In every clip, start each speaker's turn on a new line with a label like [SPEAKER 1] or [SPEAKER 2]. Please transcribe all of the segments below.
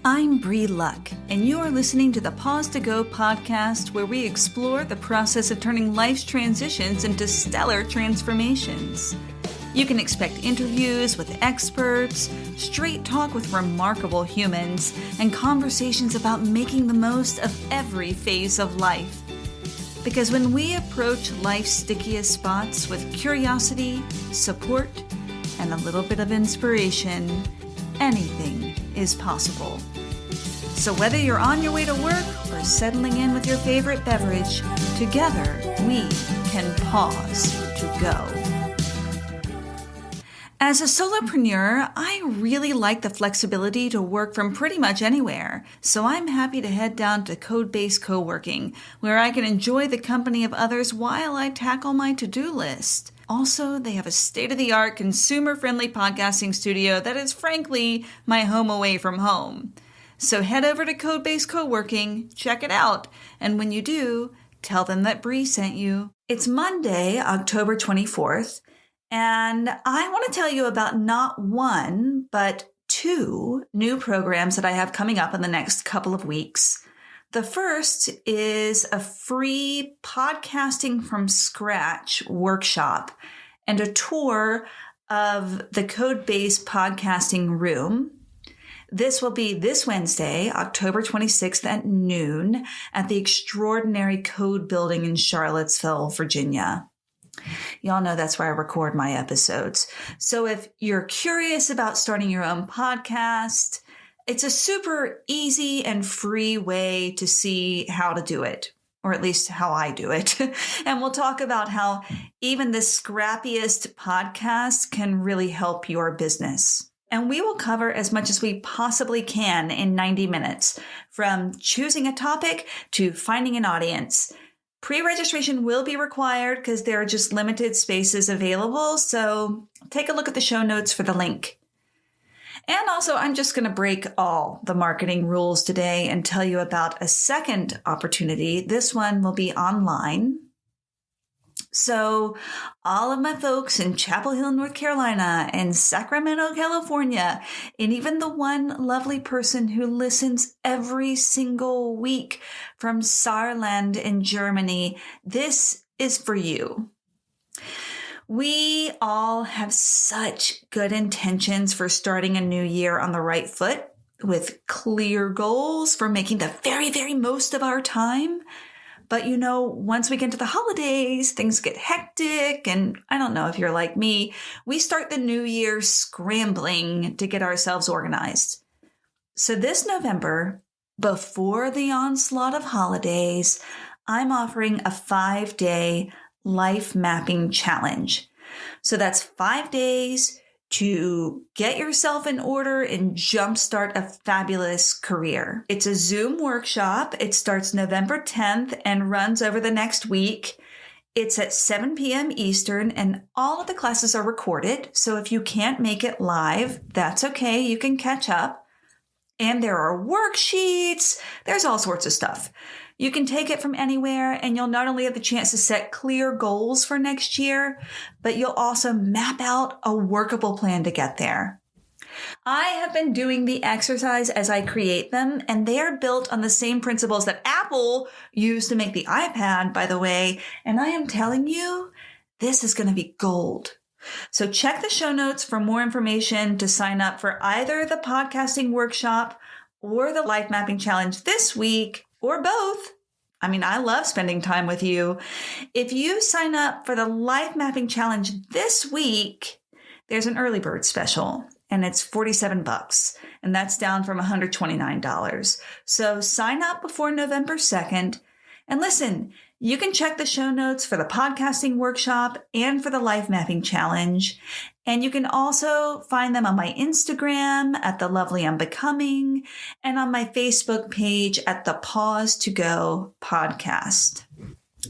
[SPEAKER 1] I'm Bree Luck, and you are listening to the Pause to Go podcast, where we explore the process of turning life's transitions into stellar transformations. You can expect interviews with experts, straight talk with remarkable humans, and conversations about making the most of every phase of life. Because when we approach life's stickiest spots with curiosity, support, and a little bit of inspiration, anything is possible. So whether you're on your way to work or settling in with your favorite beverage, together we can pause to go. As a solopreneur, I really like the flexibility to work from pretty much anywhere, so I'm happy to head down to Code-Based Co-working, where I can enjoy the company of others while I tackle my to-do list. Also, they have a state-of-the-art, consumer-friendly podcasting studio that is frankly my home away from home. So head over to Code-Based Co-working, check it out, and when you do, tell them that Bree sent you. It's Monday, October 24th, and I want to tell you about not one, but two new programs that I have coming up in the next couple of weeks. The first is a free podcasting from scratch workshop and a tour of the Code-Based podcasting room. This will be this Wednesday, October 26th at noon at the Extraordinary Code Building in Charlottesville, Virginia. Y'all know that's where I record my episodes. So if you're curious about starting your own podcast, it's a super easy and free way to see how to do it, or at least how I do it. And we'll talk about how even the scrappiest podcast can really help your business. And we will cover as much as we possibly can in 90 minutes, from choosing a topic to finding an audience. Pre-registration will be required because there are just limited spaces available, so take a look at the show notes for the link. And also, I'm just going to break all the marketing rules today and tell you about a second opportunity. This one will be online. So all of my folks in Chapel Hill, North Carolina, and Sacramento, California, and even the one lovely person who listens every single week from Saarland in Germany, this is for you. We all have such good intentions for starting a new year on the right foot, with clear goals for making the very, very most of our time. But you know, once we get into the holidays, things get hectic, and I don't know if you're like me, we start the new year scrambling to get ourselves organized. So this November, before the onslaught of holidays, I'm offering a 5-day life mapping challenge. So that's 5 days to get yourself in order and jumpstart a fabulous career. It's a Zoom workshop. It starts November 10th and runs over the next week. It's at 7 p.m. Eastern, and all of the classes are recorded. So if you can't make it live, that's okay. You can catch up. And there are worksheets. There's all sorts of stuff. You can take it from anywhere, and you'll not only have the chance to set clear goals for next year, but you'll also map out a workable plan to get there. I have been doing the exercise as I create them, and they are built on the same principles that Apple used to make the iPad, by the way, and I am telling you, this is going to be gold. So check the show notes for more information to sign up for either the podcasting workshop or the life mapping challenge this week, or both. I mean, I love spending time with you. If you sign up for the life mapping challenge this week, there's an early bird special, and it's $47, and that's down from $129. So sign up before November 2nd. And listen, you can check the show notes for the podcasting workshop and for the life mapping challenge. And you can also find them on my Instagram at The Lovely Unbecoming and on my Facebook page at the Pause to Go podcast.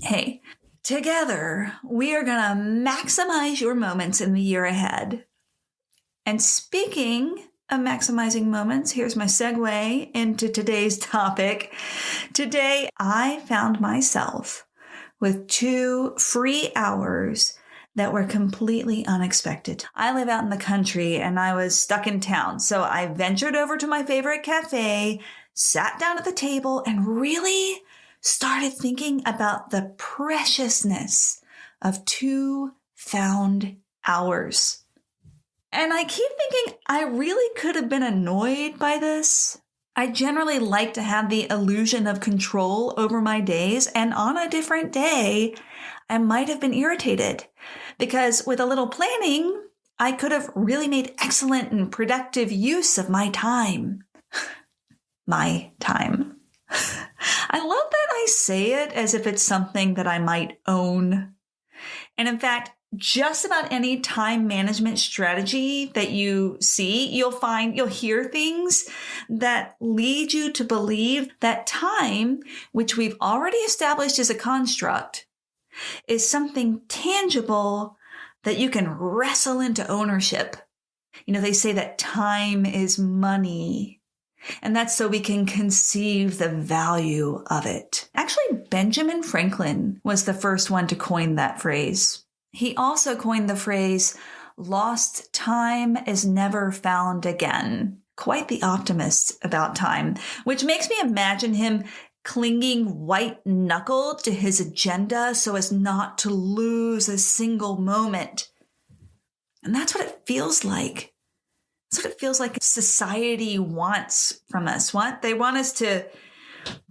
[SPEAKER 1] Hey, together, we are going to maximize your moments in the year ahead. And speaking of maximizing moments, here's my segue into today's topic. Today, I found myself with 2 free hours that were completely unexpected. I live out in the country and I was stuck in town. So I ventured over to my favorite cafe, sat down at the table, and really started thinking about the preciousness of 2 found hours. And I keep thinking I really could have been annoyed by this. I generally like to have the illusion of control over my days, and on a different day, I might have been irritated because with a little planning, I could have really made excellent and productive use of my time. My time. I love that I say it as if it's something that I might own. And in fact, just about any time management strategy that you see, you'll hear things that lead you to believe that time, which we've already established as a construct, is something tangible that you can wrestle into ownership. They say that time is money, and that's so we can conceive the value of it. Actually, Benjamin Franklin was the first one to coin that phrase. He also coined the phrase, lost time is never found again. Quite the optimist about time, which makes me imagine him clinging white-knuckled to his agenda so as not to lose a single moment. And that's what it feels like. That's what it feels like society wants from us. They want us to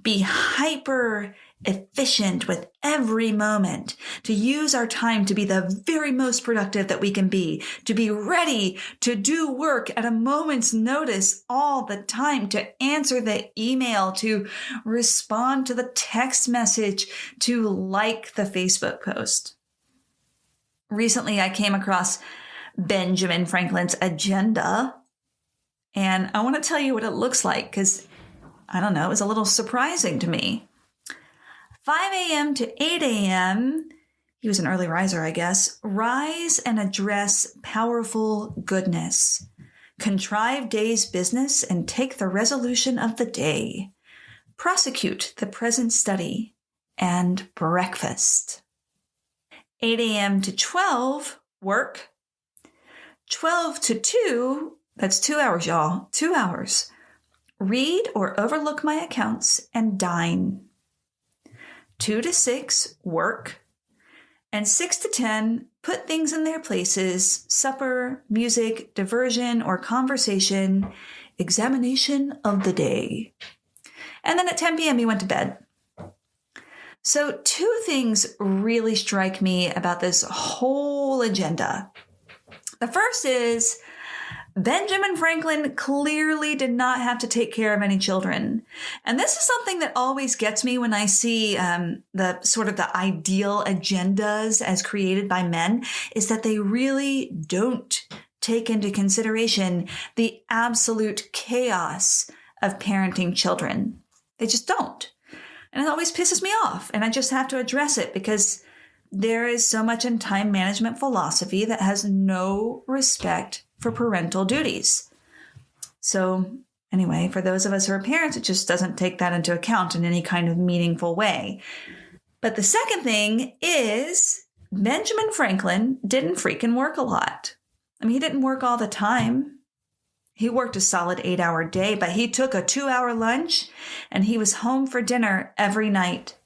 [SPEAKER 1] be hyper efficient with every moment, to use our time to be the very most productive that we can be, to be ready to do work at a moment's notice all the time, to answer the email, to respond to the text message, to like the Facebook post. Recently, I came across Benjamin Franklin's agenda, and I want to tell you what it looks like because, I don't know, it was a little surprising to me. 5 a.m. to 8 a.m., he was an early riser, I guess, rise and address powerful goodness, contrive day's business and take the resolution of the day, prosecute the present study, and breakfast. 8 a.m. to 12, work. 12 to 2, that's 2 hours, y'all, 2 hours. Read or overlook my accounts and dine. 2 to 6, work. And 6 to 10, put things in their places, supper, music, diversion, or conversation, examination of the day. And then at 10 p.m., he went to bed. So 2 things really strike me about this whole agenda. The first is Benjamin Franklin clearly did not have to take care of any children. And this is something that always gets me when I see the ideal agendas as created by men, is that they really don't take into consideration the absolute chaos of parenting children. They just don't. And it always pisses me off. And I just have to address it because there is so much in time management philosophy that has no respect for parental duties. So anyway, for those of us who are parents, it just doesn't take that into account in any kind of meaningful way. But the second thing is Benjamin Franklin didn't freaking work a lot. I mean, he didn't work all the time. He worked a solid 8-hour day, but he took a 2-hour lunch and he was home for dinner every night.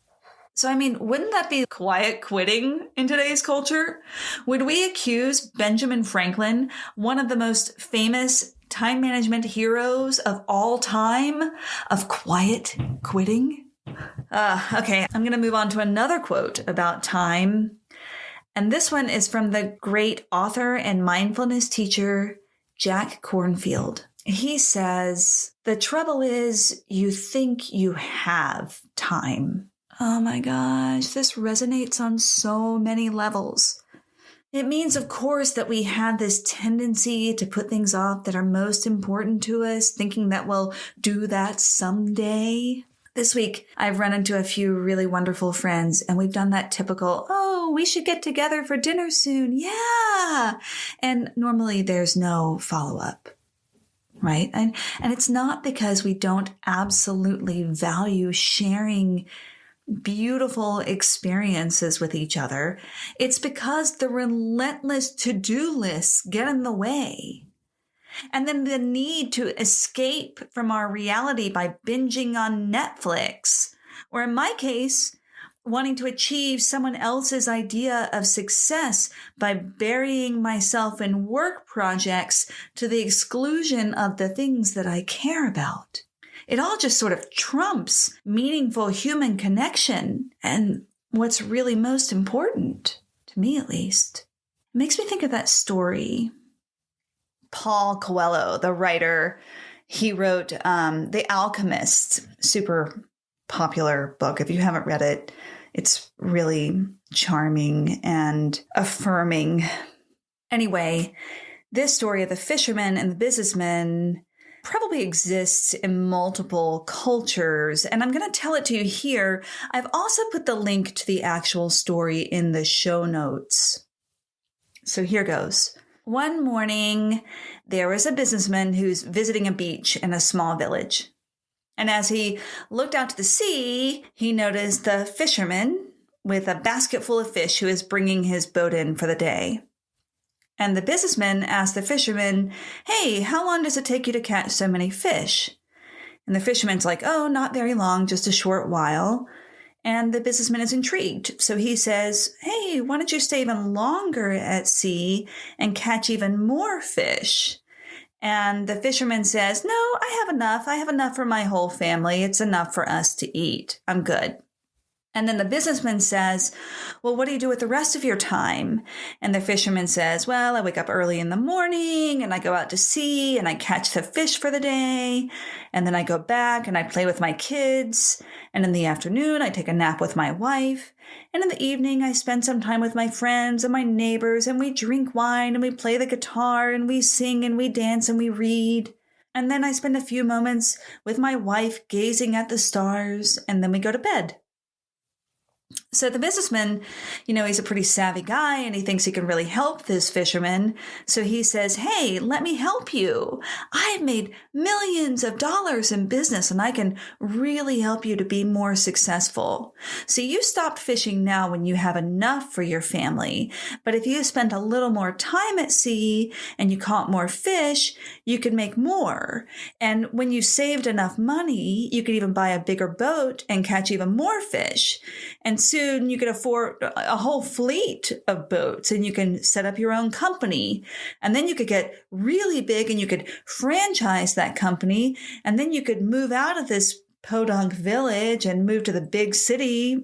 [SPEAKER 1] So, I mean, wouldn't that be quiet quitting in today's culture? Would we accuse Benjamin Franklin, one of the most famous time management heroes of all time, of quiet quitting? Okay, I'm going to move on to another quote about time. And this one is from the great author and mindfulness teacher, Jack Kornfield. He says, "The trouble is you think you have time." Oh my gosh, this resonates on so many levels. It means, of course, that we have this tendency to put things off that are most important to us, thinking that we'll do that someday. This week, I've run into a few really wonderful friends, and we've done that typical, oh, we should get together for dinner soon. Yeah. And normally there's no follow-up, right? And it's not because we don't absolutely value sharing beautiful experiences with each other, it's because the relentless to-do lists get in the way. And then the need to escape from our reality by binging on Netflix, or in my case, wanting to achieve someone else's idea of success by burying myself in work projects to the exclusion of the things that I care about. It all just sort of trumps meaningful human connection and what's really most important, to me at least. It makes me think of that story. Paulo Coelho, the writer, he wrote The Alchemist, super popular book. If you haven't read it, it's really charming and affirming. Anyway, this story of the fisherman and the businessman probably exists in multiple cultures, and I'm going to tell it to you here. I've also put the link to the actual story in the show notes. So here goes. One morning, there was a businessman who's visiting a beach in a small village. And as he looked out to the sea, he noticed the fisherman with a basket full of fish who is bringing his boat in for the day. And the businessman asked the fisherman, "Hey, how long does it take you to catch so many fish?" And the fisherman's like, "Oh, not very long, just a short while." And the businessman is intrigued. So he says, "Hey, why don't you stay even longer at sea and catch even more fish?" And the fisherman says, "No, I have enough. I have enough for my whole family. It's enough for us to eat. I'm good." And then the businessman says, "Well, what do you do with the rest of your time?" And the fisherman says, "Well, I wake up early in the morning and I go out to sea and I catch the fish for the day. And then I go back and I play with my kids. And in the afternoon, I take a nap with my wife. And in the evening, I spend some time with my friends and my neighbors, and we drink wine and we play the guitar and we sing and we dance and we read. And then I spend a few moments with my wife gazing at the stars, and then we go to bed." So the businessman, he's a pretty savvy guy and he thinks he can really help this fisherman. So he says, "Hey, let me help you. I've made millions of dollars in business and I can really help you to be more successful. So you stop fishing now when you have enough for your family. But if you spent a little more time at sea and you caught more fish, you could make more. And when you saved enough money, you could even buy a bigger boat and catch even more fish. And soon you could afford a whole fleet of boats and you can set up your own company. And then you could get really big and you could franchise that company. And then you could move out of this podunk village and move to the big city.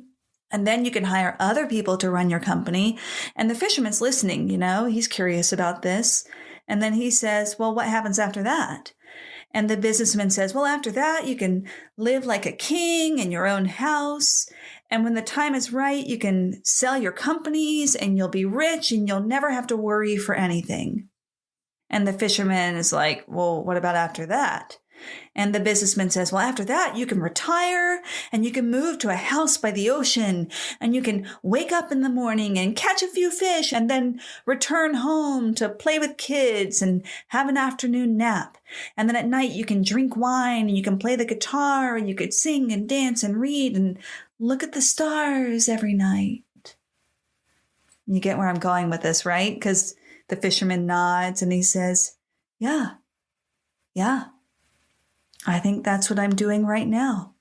[SPEAKER 1] And then you can hire other people to run your company." And the fisherman's listening, he's curious about this. And then he says, "Well, what happens after that?" And the businessman says, "Well, after that, you can live like a king in your own house. And when the time is right, you can sell your companies and you'll be rich and you'll never have to worry for anything." And the fisherman is like, "Well, what about after that?" And the businessman says, "Well, after that, you can retire and you can move to a house by the ocean and you can wake up in the morning and catch a few fish and then return home to play with kids and have an afternoon nap. And then at night, you can drink wine and you can play the guitar and you could sing and dance and read and look at the stars every night." You get where I'm going with this, right? Because the fisherman nods and he says, Yeah, I think that's what I'm doing right now."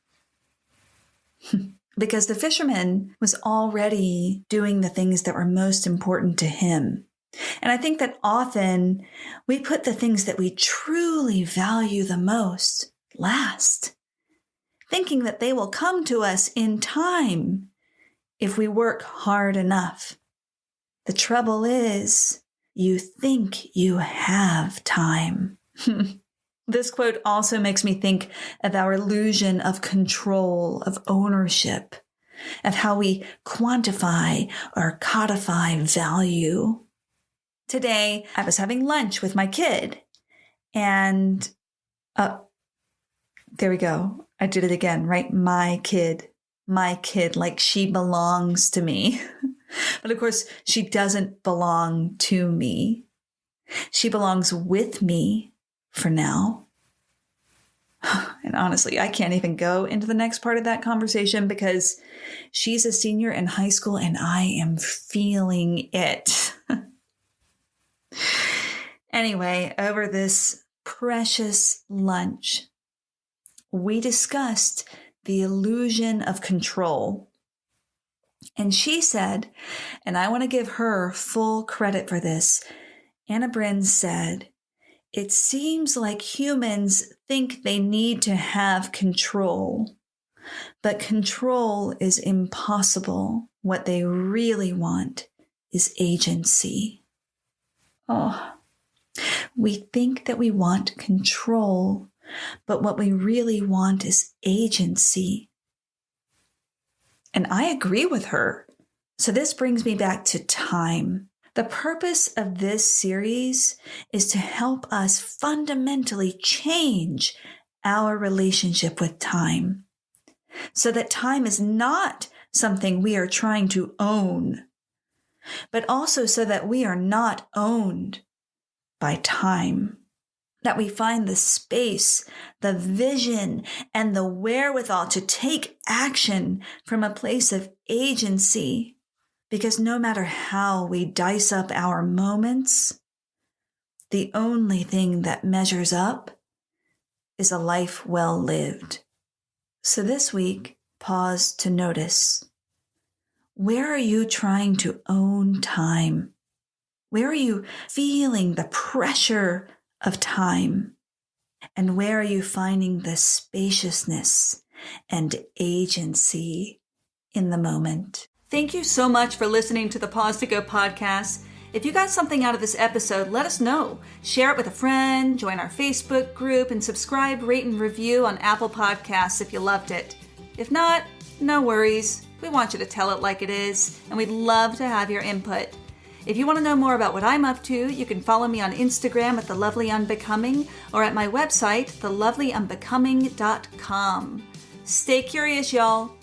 [SPEAKER 1] Because the fisherman was already doing the things that were most important to him. And I think that often we put the things that we truly value the most last, thinking that they will come to us in time if we work hard enough. The trouble is, you think you have time. This quote also makes me think of our illusion of control, of ownership, of how we quantify or codify value. Today, I was having lunch with my kid, and there we go. I did it again, right? My kid, like she belongs to me. But of course, she doesn't belong to me. She belongs with me for now. And honestly, I can't even go into the next part of that conversation because she's a senior in high school and I am feeling it. Anyway, over this precious lunch, we discussed the illusion of control. And she said, and I want to give her full credit for this, Anna Bryn said, "It seems like humans think they need to have control, but control is impossible. What they really want is agency." Oh, we think that we want control, but what we really want is agency. And I agree with her. So this brings me back to time. The purpose of this series is to help us fundamentally change our relationship with time so that time is not something we are trying to own, but also so that we are not owned by time, that we find the space, the vision, and the wherewithal to take action from a place of agency. Because no matter how we dice up our moments, the only thing that measures up is a life well lived. So this week, pause to notice. Where are you trying to own time? Where are you feeling the pressure of time? And where are you finding the spaciousness and agency in the moment? Thank you so much for listening to the Pause to Go podcast. If you got something out of this episode, let us know. Share it with a friend, join our Facebook group, and subscribe, rate, and review on Apple Podcasts if you loved it. If not, no worries. We want you to tell it like it is, and we'd love to have your input. If you want to know more about what I'm up to, you can follow me on Instagram at The Lovely Unbecoming or at my website, thelovelyunbecoming.com. Stay curious, y'all.